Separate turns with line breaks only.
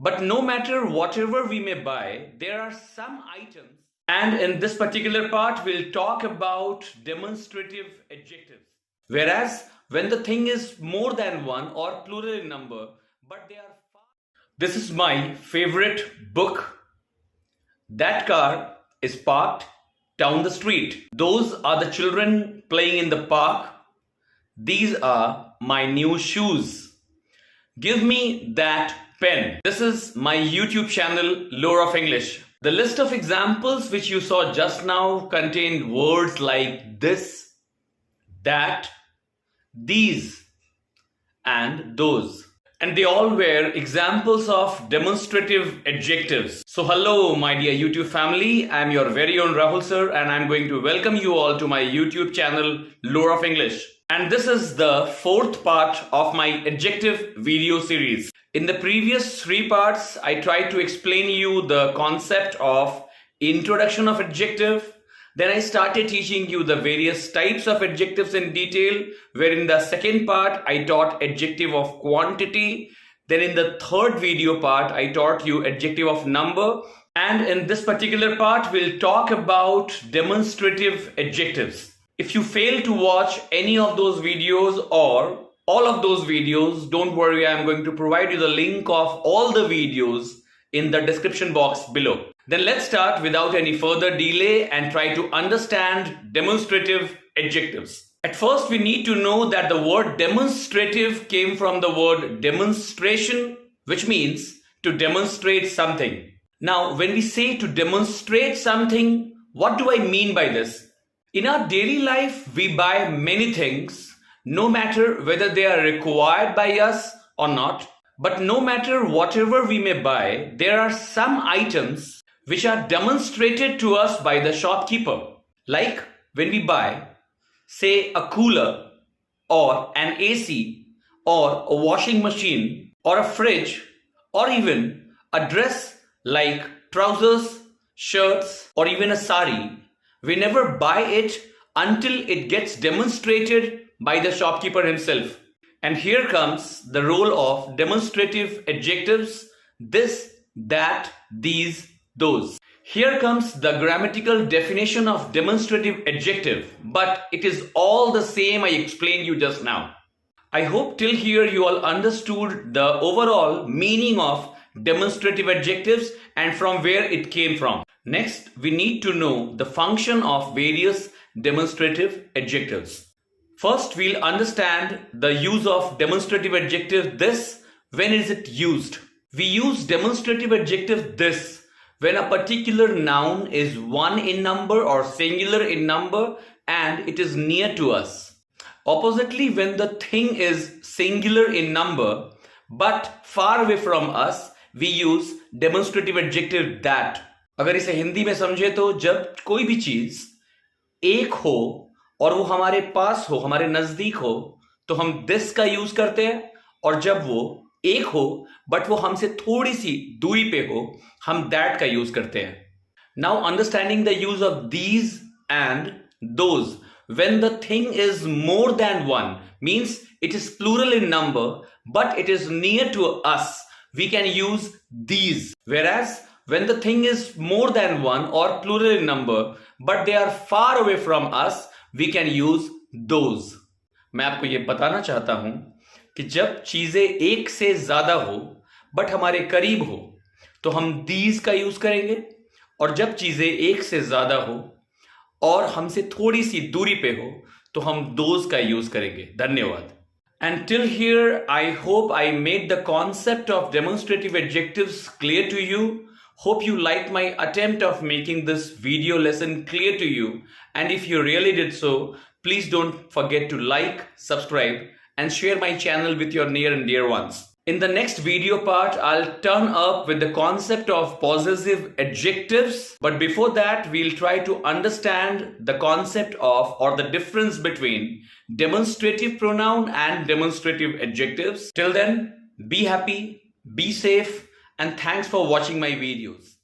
But no matter whatever we may buy, there are some items. And in this particular part, we'll talk about demonstrative adjectives. Whereas when the thing is more than one or plural in number, but they are far. This is my favorite book. That car is parked down the street. Those are the children playing in the park. These are my new shoes. Give me that pen. This is my YouTube channel, Lore of English. The list of examples which you saw just now contained words like this, that, these, and those. And they all were examples of demonstrative adjectives. So hello my dear YouTube family, I'm your very own Rahul sir and I'm going to welcome you all to my YouTube channel Lore of English. And this is the fourth part of my adjective video series. In the previous three parts, I tried to explain you the concept of introduction of adjective. Then I started teaching you the various types of adjectives in detail, where in the second part, I taught adjective of quantity. Then in the third video part, I taught you adjective of number. And in this particular part, we'll talk about demonstrative adjectives. If you fail to watch any of those videos or all of those videos, don't worry, I'm going to provide you the link of all the videos in the description box below. Then let's start without any further delay and try to understand demonstrative adjectives. At first, we need to know that the word demonstrative came from the word demonstration, which means to demonstrate something. Now, when we say to demonstrate something, what do I mean by this? In our daily life, we buy many things, no matter whether they are required by us or not. But no matter whatever we may buy, there are some items which are demonstrated to us by the shopkeeper. Like when we buy, say, a cooler or an AC or a washing machine or a fridge or even a dress like trousers, shirts or even a sari, we never buy it until it gets demonstrated by the shopkeeper himself. And here comes the role of demonstrative adjectives, this, that, these, those. Here comes the grammatical definition of demonstrative adjective, but it is all the same I explained you just now. I hope till here you all understood the overall meaning of demonstrative adjectives and from where it came from. Next, we need to know the function of various demonstrative adjectives. First, we'll understand the use of demonstrative adjective this. When is it used? We use demonstrative adjective this when a particular noun is one in number or singular in number and it is near to us. Oppositely, when the thing is singular in number but far away from us, we use demonstrative adjective that. अगर इसे हिंदी में समझे तो जब कोई भी चीज एक हो और वो हमारे पास हो, हमारे नजदीक हो, तो हम this का यूज करते हैं, और जब वो एक हो बट वो हमसे थोड़ी सी दूरी पे हो, हम that का यूज करते हैं. Now understanding the use of these and those when the thing is more than one means it is plural in number but it is near to us, we can use these. Whereas when the thing is more than one or plural in number but they are far away from us, we can use those. मैं आपको ये बताना चाहता हूं कि जब चीजें एक से ज्यादा हो बट हमारे करीब हो तो हम these का यूज करेंगे, और जब चीजें एक से ज्यादा हो और हमसे थोड़ी सी दूरी पे हो तो हम those का यूज करेंगे. धन्यवाद. And till here, I hope I made the concept of demonstrative adjectives clear to you. Hope you liked my attempt of making this video lesson clear to you. And if you really did so, please don't forget to like, subscribe, and share my channel with your near and dear ones. In the next video part, I'll turn up with the concept of possessive adjectives. But before that, we'll try to understand the concept of or the difference between demonstrative pronoun and demonstrative adjectives. Till then, be happy, be safe, and thanks for watching my videos.